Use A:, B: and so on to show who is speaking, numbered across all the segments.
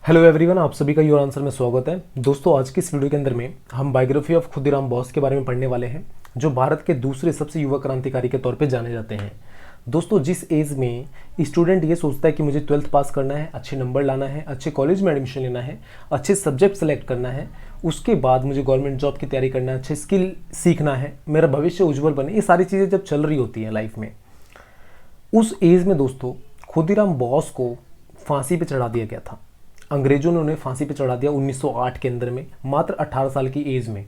A: Hello everyone, आप सभी का योर आंसर में स्वागत है। दोस्तों, आज की इस वीडियो के अंदर में हम बायोग्राफी ऑफ खुदीराम बोस के बारे में पढ़ने वाले हैं, जो भारत के दूसरे सबसे युवा क्रांतिकारी के तौर पे जाने जाते हैं। दोस्तों, जिस एज में स्टूडेंट ये सोचता है कि मुझे 12th पास करना है, अच्छे नंबर लाना है, अच्छे कॉलेज में एडमिशन लेना है, अच्छे सब्जेक्ट सेलेक्ट करना है, उसके बाद मुझे गवर्नमेंट जॉब की तैयारी करना है, अच्छे स्किल सीखना है, मेरा भविष्य उज्जवल बने, ये सारी चीज़ें जब चल रही होती हैं लाइफ में, उस एज में दोस्तों खुदीराम बोस को फांसी पे चढ़ा दिया गया था। अंग्रेजों ने उन्हें फांसी पे चढ़ा दिया 1908 के अंदर में, मात्र 18 साल की एज में।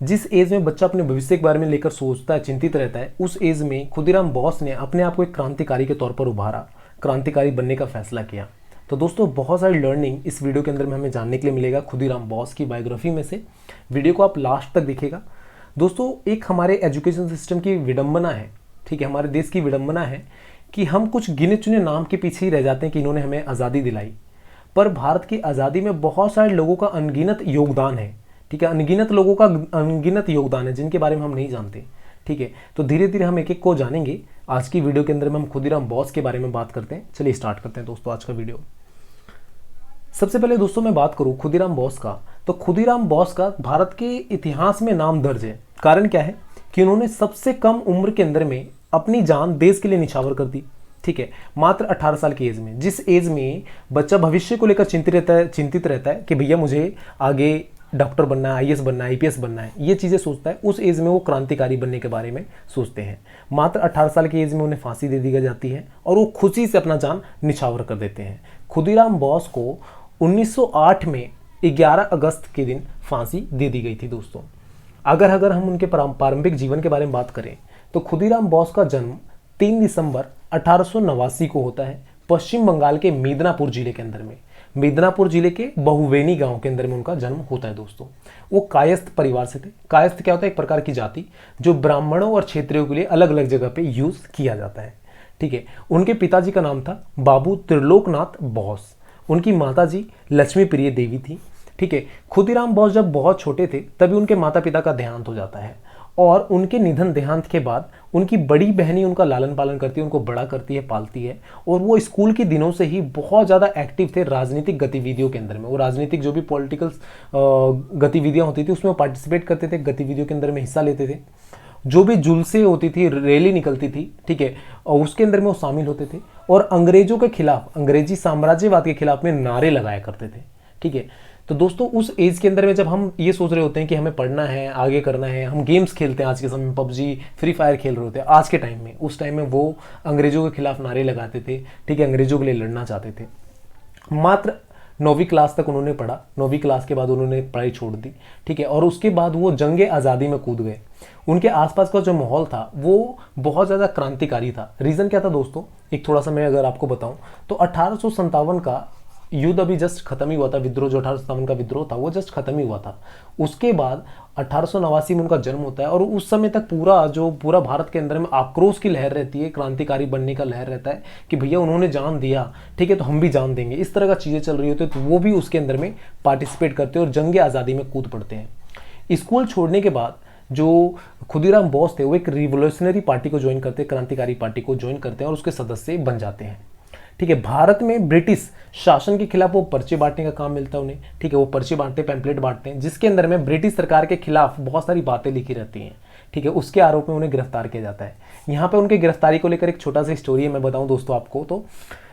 A: जिस एज में बच्चा अपने भविष्य के बारे में लेकर सोचता है, चिंतित रहता है, उस एज में खुदीराम बोस ने अपने आप को एक क्रांतिकारी के तौर पर उभारा, क्रांतिकारी बनने का फैसला किया। तो दोस्तों, बहुत सारी लर्निंग इस वीडियो के अंदर में हमें जानने के लिए मिलेगा खुदीराम बोस की बायोग्राफी में से। वीडियो को आप लास्ट तक देखिएगा। दोस्तों, एक हमारे एजुकेशन सिस्टम की विडंबना है, ठीक है, हमारे देश की विडंबना है कि हम कुछ गिने चुने नाम के पीछे ही रह जाते हैं कि इन्होंने हमें आज़ादी दिलाई, पर भारत की आज़ादी में बहुत सारे लोगों का अनगिनत योगदान है। ठीक है, अनगिनत लोगों का अनगिनत योगदान है जिनके बारे में हम नहीं जानते। ठीक है, तो धीरे धीरे हम एक एक को जानेंगे। आज की वीडियो के अंदर में हम खुदीराम बोस के बारे में बात करते हैं। चलिए स्टार्ट करते हैं दोस्तों आज का वीडियो। सबसे पहले दोस्तों मैं बात करूं खुदीराम बोस का, तो खुदीराम बोस का भारत के इतिहास में नाम दर्ज है। कारण क्या है कि उन्होंने सबसे कम उम्र के अंदर में अपनी जान देश के लिए निछावर कर दी। ठीक है, मात्र 18 साल की एज में, जिस एज में बच्चा भविष्य को लेकर चिंतित रहता है कि भैया मुझे आगे डॉक्टर बनना है, आईएएस बनना है, आईपीएस बनना है, ये चीज़ें सोचता है, उस एज में वो क्रांतिकारी बनने के बारे में सोचते हैं। मात्र 18 साल की एज में उन्हें फांसी दे दी जाती है और वो खुशी से अपना जान निछावर कर देते हैं। खुदीराम बोस को 1908 में 11 अगस्त के दिन फांसी दे दी गई थी। दोस्तों, अगर हम उनके प्रारंभिक जीवन के बारे में बात करें तो खुदीराम बोस का जन्म 3 दिसंबर 1889 को होता है पश्चिम बंगाल के मिदनापुर जिले के अंदर में। मिदनापुर जिले के बहुवेनी गांव के अंदर में उनका जन्म होता है। दोस्तों, वो कायस्थ परिवार से थे। कायस्थ क्या होता है? एक प्रकार की जाति जो ब्राह्मणों और क्षेत्रियों के लिए अलग अलग जगह पे यूज किया जाता है। ठीक है, उनके पिताजी का नाम था बाबू त्रिलोकनाथ बोस, उनकी माताजी लक्ष्मी प्रिय देवी थी। ठीक है, खुदीराम बोस जब बहुत छोटे थे तभी उनके माता पिता का देहांत हो जाता है और उनके देहांत के बाद उनकी बड़ी बहनी उनका लालन पालन करती है, उनको बड़ा करती है, पालती है। और वो स्कूल के दिनों से ही बहुत ज़्यादा एक्टिव थे राजनीतिक गतिविधियों के अंदर में। वो राजनीतिक जो भी पॉलिटिकल गतिविधियाँ होती थी उसमें पार्टिसिपेट करते थे, गतिविधियों के अंदर में हिस्सा लेते थे। जो भी जुलसे होती थी, रैली निकलती थी, ठीक है, और उसके अंदर में वो शामिल होते थे और अंग्रेजों के खिलाफ, अंग्रेजी साम्राज्यवाद के खिलाफ में नारे लगाया करते थे। ठीक है, तो दोस्तों उस एज के अंदर में जब हम ये सोच रहे होते हैं कि हमें पढ़ना है, आगे करना है, हम गेम्स खेलते हैं, आज के समय में पबजी, फ्री फायर खेल रहे होते हैं आज के टाइम में, उस टाइम में वो अंग्रेजों के खिलाफ नारे लगाते थे। ठीक है, अंग्रेजों के लिए लड़ना चाहते थे। मात्र 9वीं क्लास तक उन्होंने पढ़ा, 9वीं क्लास के बाद उन्होंने पढ़ाई छोड़ दी। ठीक है, और उसके बाद वो जंगे आज़ादी में कूद गए। उनके आसपास का जो माहौल था वो बहुत ज़्यादा क्रांतिकारी था। रीज़न क्या था दोस्तों, एक थोड़ा सा मैं अगर आपको बताऊं तो 1857 का युद्ध अभी जस्ट खत्म ही हुआ था। विद्रोह जो 1857 का विद्रोह था वो जस्ट खत्म ही हुआ था। उसके बाद 1889 में उनका जन्म होता है और उस समय तक पूरा भारत के अंदर में आक्रोश की लहर रहती है, क्रांतिकारी बनने का लहर रहता है कि भैया उन्होंने जान दिया, ठीक है, तो हम भी जान देंगे। इस तरह का चीज़ें चल रही होती है, तो वो भी उसके अंदर में पार्टिसिपेट करते हैं और जंग आज़ादी में कूद पड़ते हैं। स्कूल छोड़ने के बाद जो खुदीराम बोस थे वो एक रिवोल्यूशनरी पार्टी को ज्वाइन करते हैं, क्रांतिकारी पार्टी को ज्वाइन करते हैं और उसके सदस्य बन जाते हैं। ठीक है, भारत में ब्रिटिश शासन के खिलाफ वो पर्चे बांटने का काम मिलता है उन्हें। ठीक है, वो पर्चे बांटते हैं, पैम्पलेट बांटते हैं, जिसके अंदर में ब्रिटिश सरकार के खिलाफ बहुत सारी बातें लिखी रहती हैं। ठीक है, उसके आरोप में उन्हें गिरफ्तार किया जाता है। यहाँ पे उनकी गिरफ्तारी को लेकर एक छोटा सा स्टोरी है, मैं बताऊं दोस्तों आपको। तो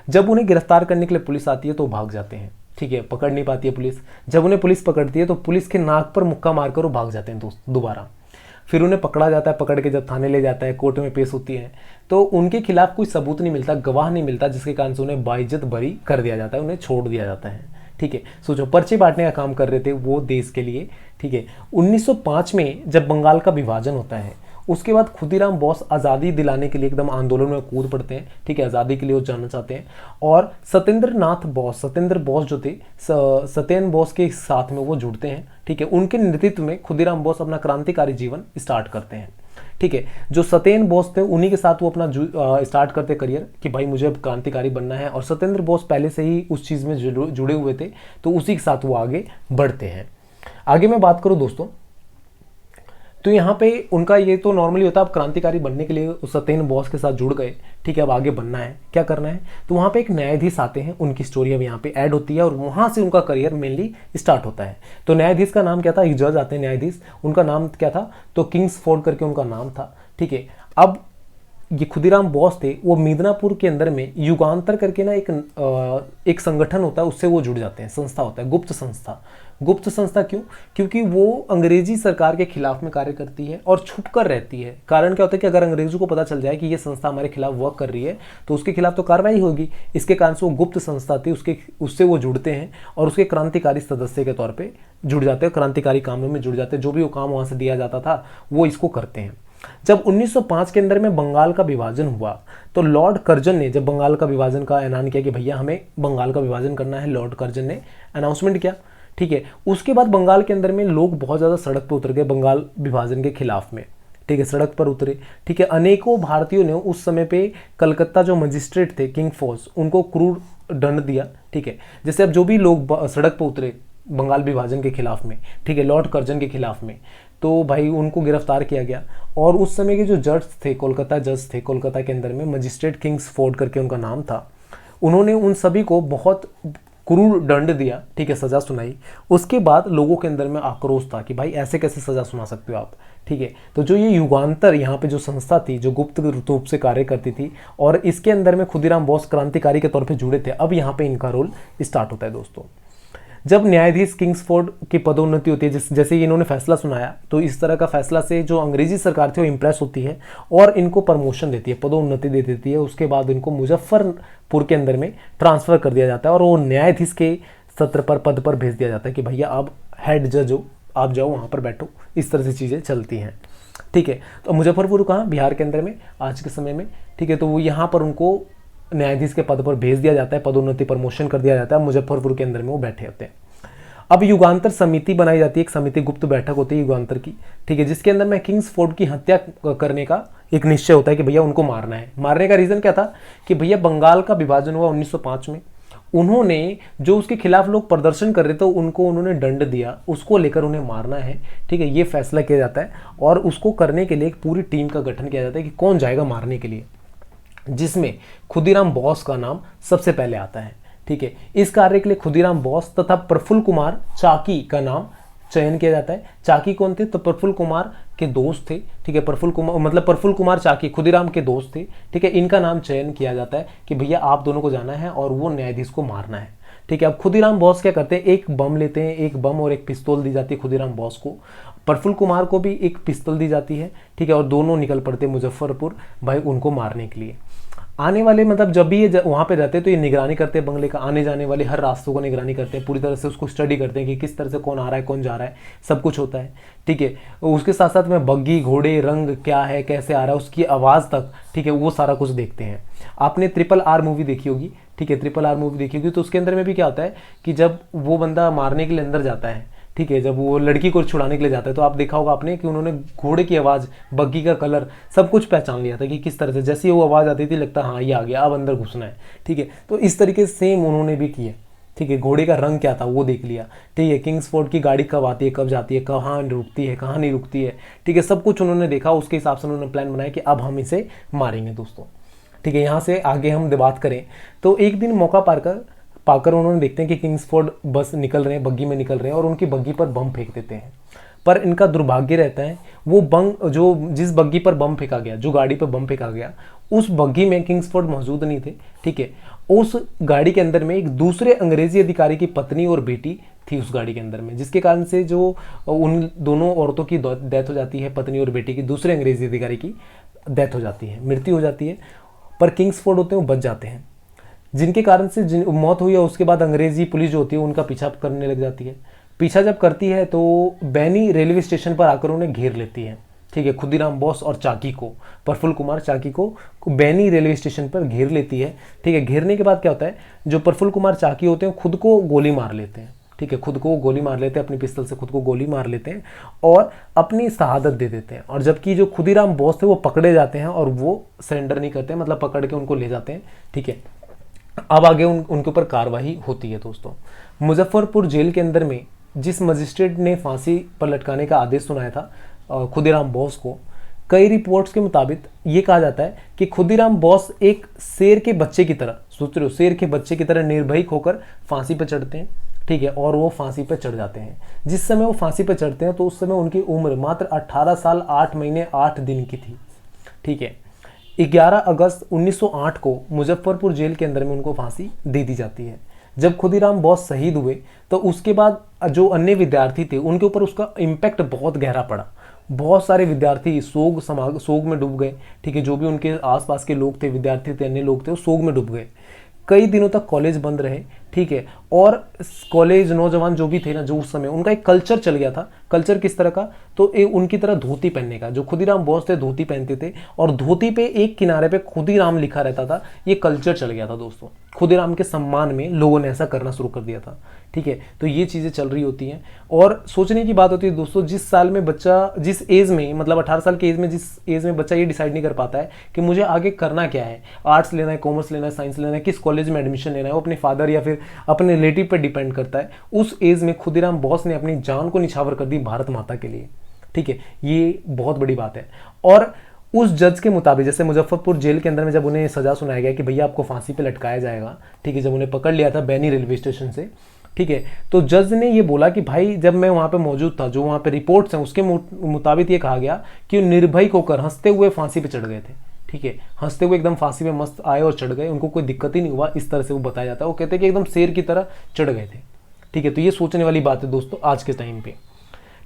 A: जब उन्हें गिरफ्तार करने के लिए पुलिस आती है तो भाग जाते हैं। ठीक है, पकड़ नहीं पाती है पुलिस। जब उन्हें पुलिस पकड़ती है तो पुलिस के नाक पर मुक्का मारकर वो भाग जाते हैं दोस्त दोबारा। फिर उन्हें पकड़ा जाता है, पकड़ के जब थाने ले जाता है, कोर्ट में पेश होती है, तो उनके खिलाफ कोई सबूत नहीं मिलता, गवाह नहीं मिलता, जिसके कारण से उन्हें बाइज्जत बरी कर दिया जाता है, उन्हें छोड़ दिया जाता है। ठीक है, सोचो, पर्चे बांटने का काम कर रहे थे वो देश के लिए। ठीक है, 1905 में जब बंगाल का विभाजन होता है उसके बाद खुदीराम बोस आज़ादी दिलाने के लिए एकदम आंदोलन में कूद पड़ते हैं। ठीक है, आज़ादी के लिए वो जानना चाहते हैं और सत्येंद्र बोस जो थे, सत्येंद्र बोस के साथ में वो जुड़ते हैं। ठीक है, उनके नेतृत्व में खुदीराम बोस अपना क्रांतिकारी जीवन स्टार्ट करते हैं। ठीक है, जो सत्येंद्र बोस थे उन्हीं के साथ वो अपना स्टार्ट करते करियर कि भाई मुझे अब क्रांतिकारी बनना है, और सत्येंद्र बोस पहले से ही उस चीज़ में जुड़े हुए थे, तो उसी के साथ वो आगे बढ़ते हैं। आगे मैं बात करूँ दोस्तों तो यहाँ पे उनका ये तो नॉर्मली होता है, आप क्रांतिकारी बनने के लिए उस सत्येंद्र बोस के साथ जुड़ गए, ठीक है, अब आगे बनना है, क्या करना है, तो वहाँ पे एक न्यायाधीश आते हैं, उनकी स्टोरी अब यहाँ पे ऐड होती है और वहाँ से उनका करियर मेनली स्टार्ट होता है। तो न्यायाधीश का नाम क्या था, एक जज आते हैं न्यायाधीश, उनका नाम क्या था, तो किंग्सफोर्ड करके उनका नाम था, ठीक है। अब ये खुदीराम बोस थे, वो मिदनापुर के अंदर में युगांतर करके ना एक संगठन होता है, उससे वो जुड़ जाते हैं, संस्था होता है, गुप्त संस्था। गुप्त संस्था क्यों, क्योंकि वो अंग्रेजी सरकार के खिलाफ में कार्य करती है और छुप कर रहती है। कारण क्या होता है कि अगर अंग्रेजों को पता चल जाए कि ये संस्था हमारे खिलाफ वर्क कर रही है तो उसके खिलाफ तो कार्रवाई होगी। इसके कारण से वो गुप्त संस्था थी, उससे वो जुड़ते हैं और उसके क्रांतिकारी सदस्य के तौर पर जुड़ जाते हैं, क्रांतिकारी कामों में जुड़ जाते हैं। जो भी वो काम वहाँ से दिया जाता था वो इसको करते हैं। जब 1905 के अंदर में बंगाल का विभाजन हुआ तो लॉर्ड कर्जन ने जब बंगाल का विभाजन का ऐलान किया कि भैया हमें बंगाल का विभाजन करना है, लॉर्ड कर्जन ने अनाउंसमेंट किया, ठीक है। उसके बाद बंगाल के अंदर में लोग बहुत ज़्यादा सड़क पर उतर गए बंगाल विभाजन के खिलाफ में, ठीक है, सड़क पर उतरे, ठीक है। अनेकों भारतीयों ने उस समय पे कलकत्ता जो मजिस्ट्रेट थे किंग फोर्स, उनको क्रूर दंड दिया, ठीक है। जैसे अब जो भी लोग सड़क पर उतरे बंगाल विभाजन के खिलाफ में, ठीक है, लॉर्ड कर्जन के खिलाफ में, तो भाई उनको गिरफ्तार किया गया। और उस समय के जो जज थे, कोलकाता जज थे, कोलकाता के अंदर में मजिस्ट्रेट किंग्सफोर्ड करके उनका नाम था, उन्होंने उन सभी को बहुत क्रूर दंड दिया, ठीक है, सजा सुनाई। उसके बाद लोगों के अंदर में आक्रोश था कि भाई ऐसे कैसे सजा सुना सकते हो आप, ठीक है। तो जो ये युगांतर यहाँ पे जो संस्था थी जो गुप्त रूप से कार्य करती थी और इसके अंदर में खुदीराम बोस क्रांतिकारी के तौर पर जुड़े थे, अब यहाँ पे इनका रोल स्टार्ट होता है दोस्तों। जब न्यायाधीश किंग्सफोर्ड की पदोन्नति होती है, जैसे इन्होंने फैसला सुनाया, तो इस तरह का फैसला से जो अंग्रेजी सरकार थी वो इम्प्रेस होती है और इनको प्रमोशन देती है, पदोन्नति दे देती है। उसके बाद इनको मुजफ्फरपुर के अंदर में ट्रांसफ़र कर दिया जाता है और वो न्यायाधीश के सत्र पर पद पर भेज दिया जाता है कि भैया आप हेड जज हो, आप जाओ वहाँ पर बैठो। इस तरह से चीज़ें चलती हैं, ठीक है। तो मुजफ्फरपुर कहाँ, बिहार के अंदर में आज के समय में, ठीक है। तो वो यहाँ पर उनको न्यायाधीश के पद पर भेज दिया जाता है, पदोन्नति प्रमोशन कर दिया जाता है, मुजफ्फरपुर के अंदर में वो बैठे होते हैं। अब युगांतर समिति बनाई जाती है, एक समिति गुप्त बैठक होती है युगांतर की, ठीक है, जिसके अंदर में किंग्सफोर्ड की हत्या करने का एक निश्चय होता है कि भैया उनको मारना है। मारने का रीजन क्या था कि भैया बंगाल का विभाजन हुआ 1905 में, उन्होंने जो उसके खिलाफ लोग प्रदर्शन कर रहे थे उनको उन्होंने दंड दिया, उसको लेकर उन्हें मारना है, ठीक है। ये फैसला किया जाता है और उसको करने के लिए एक पूरी टीम का गठन किया जाता है कि कौन जाएगा मारने के लिए, जिसमें खुदीराम बोस का नाम सबसे पहले आता है, ठीक है। इस कार्य के लिए खुदीराम बोस तथा प्रफुल्ल कुमार चाकी का नाम चयन किया जाता है। चाकी कौन थे, तो प्रफुल्ल कुमार के दोस्त थे, ठीक है। प्रफुल्ल कुमार चाकी खुदीराम के दोस्त थे, ठीक है। इनका नाम चयन किया जाता है कि भैया आप दोनों को जाना है और वो न्यायाधीश को मारना है, ठीक है। अब खुदीराम बोस क्या करते हैं, एक बम लेते हैं, एक बम और एक पिस्तौल दी जाती है खुदीराम बोस को। प्रफुल्ल कुमार को भी एक पिस्तौल दी जाती है, ठीक है। और दोनों निकल पड़ते हैं मुजफ्फरपुर भाई उनको मारने के लिए। आने वाले मतलब जब भी ये वहाँ पे जाते हैं तो ये निगरानी करते हैं बंगले का, आने जाने वाले हर रास्तों को निगरानी करते हैं, पूरी तरह से उसको स्टडी करते हैं कि किस तरह से कौन आ रहा है कौन जा रहा है, सब कुछ होता है, ठीक है। उसके साथ साथ में बग्गी घोड़े रंग क्या है कैसे आ रहा है उसकी आवाज़ तक, ठीक है, वो सारा कुछ देखते हैं। आपने RRR मूवी देखी होगी, ठीक है, RRR मूवी देखी होगी, तो उसके अंदर में भी क्या होता है कि जब वो बंदा मारने के लिए अंदर जाता है, ठीक है, जब वो लड़की को छुड़ाने के लिए जाता है तो आप देखा होगा आपने कि उन्होंने घोड़े की आवाज़, बग्गी का कलर, सब कुछ पहचान लिया था कि किस तरह से, जैसे वो आवाज़ आती थी लगता हाँ ये आ गया अब अंदर घुसना है, ठीक है। तो इस तरीके से सेम उन्होंने भी किया, ठीक है। घोड़े का रंग क्या था वो देख लिया, ठीक है। किंग्सफोर्ड की गाड़ी कब आती है कब जाती है, कहाँ रुकती है कहाँ नहीं रुकती है, ठीक है, सब कुछ उन्होंने देखा। उसके हिसाब से उन्होंने प्लान बनाया कि अब हम इसे मारेंगे दोस्तों, ठीक है। यहाँ से आगे हम बात करें तो एक दिन मौका पाकर उन्होंने देखते हैं कि किंग्सफोर्ड बस निकल रहे हैं, बग्गी में निकल रहे हैं और उनकी बग्गी पर बम फेंक देते हैं। पर इनका दुर्भाग्य रहता है वो जिस बग्गी पर बम फेंका गया, जो गाड़ी पर बम फेंका गया, उस बग्गी में किंग्सफोर्ड मौजूद नहीं थे, ठीक है। उस गाड़ी के अंदर में एक दूसरे अंग्रेजी अधिकारी की पत्नी और बेटी थी उस गाड़ी के अंदर में, जिसके कारण से जो उन दोनों औरतों की डेथ हो जाती है, पत्नी और बेटी की, दूसरे अंग्रेजी अधिकारी की डेथ हो जाती है, मृत्यु हो जाती है। पर किंग्सफोर्ड होते हैं वो बच जाते हैं, जिनके कारण से मौत हुई है। उसके बाद अंग्रेजी पुलिस जो होती है उनका पीछा करने लग जाती है। पीछा जब करती है तो बैनी रेलवे स्टेशन पर आकर उन्हें घेर लेती है, ठीक है। खुदीराम बोस और चाकी को, प्रफुल्ल कुमार चाकी को बैनी रेलवे स्टेशन पर घेर लेती है, ठीक है। घेरने के बाद क्या होता है, जो प्रफुल्ल कुमार चाकी होते हैं खुद को गोली मार लेते हैं, ठीक है, खुद को गोली मार लेते हैं, अपनी पिस्तल से खुद को गोली मार लेते हैं और अपनी शहादत दे देते हैं। और जबकि जो खुदीराम बोस थे वो पकड़े जाते हैं और वो सरेंडर नहीं करते, मतलब पकड़ के उनको ले जाते हैं, ठीक है। अब आगे उनके ऊपर कार्रवाई होती है दोस्तों। मुजफ्फरपुर जेल के अंदर में जिस मजिस्ट्रेट ने फांसी पर लटकाने का आदेश सुनाया था, खुदीराम बोस को, कई रिपोर्ट्स के मुताबिक ये कहा जाता है कि खुदीराम बोस एक शेर के बच्चे की तरह, सोच रहे हो, शेर के बच्चे की तरह निर्भीक होकर फांसी पर चढ़ते हैं, ठीक है, और वो फांसी पर चढ़ जाते हैं। जिस समय वो फांसी पर चढ़ते हैं तो उस समय उनकी उम्र मात्र 18 साल 8 महीने 8 दिन की थी, ठीक है। 11 अगस्त 1908 को मुजफ्फरपुर जेल के अंदर में उनको फांसी दे दी जाती है। जब खुदीराम बोस शहीद हुए तो उसके बाद जो अन्य विद्यार्थी थे उनके ऊपर उसका इम्पैक्ट बहुत गहरा पड़ा। बहुत सारे विद्यार्थी सोग में डूब गए, ठीक है। जो भी उनके आसपास के लोग थे, विद्यार्थी थे, अन्य लोग थे, वो सोग में डूब गए। कई दिनों तक कॉलेज बंद रहे, ठीक है। और कॉलेज नौजवान जो भी थे ना, जो उस समय उनका एक कल्चर चल गया था। कल्चर किस तरह का, तो उनकी तरह धोती पहनने का। जो खुदीराम बोस थे धोती पहनते थे और धोती पे एक किनारे पे खुदीराम लिखा रहता था। ये कल्चर चल गया था दोस्तों। खुदीराम के सम्मान में लोगों ने ऐसा करना शुरू कर दिया था, ठीक है। तो ये चीज़ें चल रही होती हैं और सोचने की बात होती है दोस्तों। जिस साल में बच्चा, जिस एज में, मतलब 18 साल की एज में, जिस एज में बच्चा ये डिसाइड नहीं कर पाता है कि मुझे आगे करना क्या है, आर्ट्स लेना है, कॉमर्स लेना है, साइंस लेना है, किस कॉलेज में एडमिशन लेना है, वो अपने फादर या फिर अपने रिलेटिव पर डिपेंड करता है। उस एज में खुदीराम बोस ने अपनी जान को निछावर कर दी भारत माता के लिए, ठीक है। ये बहुत बड़ी बात है। और उस जज के मुताबिक, जैसे मुजफ्फरपुर जेल के अंदर में जब उन्हें सजा सुनाया गया कि भैया आपको फांसी पे लटकाया जाएगा, ठीक है, जब उन्हें पकड़ लिया था बैनी रेलवे स्टेशन से, ठीक है, तो जज ने ये बोला कि भाई जब मैं वहां पे मौजूद था, जो वहां पे रिपोर्ट्स हैं उसके मुताबिक ये कहा गया कि निर्भय होकर हंसते हुए फांसी पे चढ़ गए थे, ठीक है। हंसते हुए एकदम फांसी पे मस्त आए और चढ़ गए, उनको कोई दिक्कत ही नहीं हुआ, इस तरह से वो बताया जाता है। वो कहते हैं कि एकदम शेर की तरह चढ़ गए थे, ठीक है। तो ये सोचने वाली बात है दोस्तों आज के टाइम पे,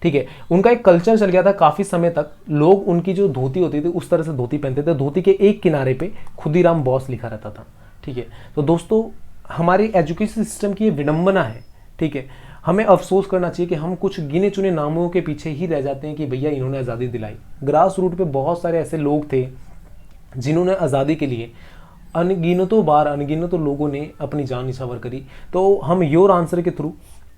A: ठीक है। उनका एक कल्चर चल गया था काफी समय तक। लोग उनकी जो धोती होती थी उस तरह से धोती पहनते थे, धोती के एक किनारे पे खुदीराम बोस लिखा रहता था, ठीक है। तो दोस्तों हमारी एजुकेशन सिस्टम की ये विडंबना है, ठीक है। हमें अफसोस करना चाहिए कि हम कुछ गिने चुने नामों के पीछे ही रह जाते हैं कि भैया इन्होंने आज़ादी दिलाई। ग्रास रूट पे बहुत सारे ऐसे लोग थे जिन्होंने आज़ादी के लिए अनगिनतों लोगों ने अपनी जान निछावर करी। तो हम योर आंसर के थ्रू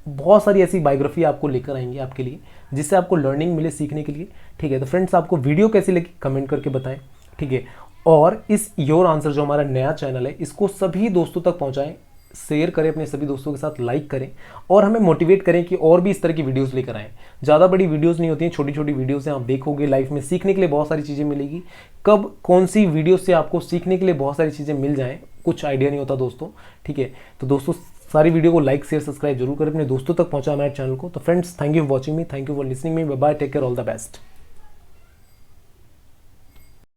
A: बहुत सारी ऐसी बायोग्राफी आपको लेकर आएंगे आपके लिए, जिससे आपको लर्निंग मिले सीखने के लिए, ठीक है। तो फ्रेंड्स आपको वीडियो कैसी लगी कमेंट करके बताएं, ठीक है। और इस योर आंसर जो हमारा नया चैनल है इसको सभी दोस्तों तक पहुंचाएं, शेयर करें अपने सभी दोस्तों के साथ, लाइक करें और हमें मोटिवेट करें कि और भी इस तरह की वीडियोस लेकर आएँ। ज़्यादा बड़ी वीडियोस नहीं होती हैं, छोटी छोटी वीडियोस हैं। आप देखोगे लाइफ में सीखने के लिए बहुत सारी चीज़ें मिलेगी। कब कौन सी वीडियो से आपको सीखने के लिए बहुत सारी चीज़ें मिल जाएँ कुछ आइडिया नहीं होता दोस्तों, ठीक है। तो दोस्तों सारी वीडियो को लाइक शेयर सब्सक्राइब जरूर करें, अपने दोस्तों तक पहुंचा हमारे चैनल को। तो friends thank you for watching me, thank you for listening me, bye bye, take care, all the best.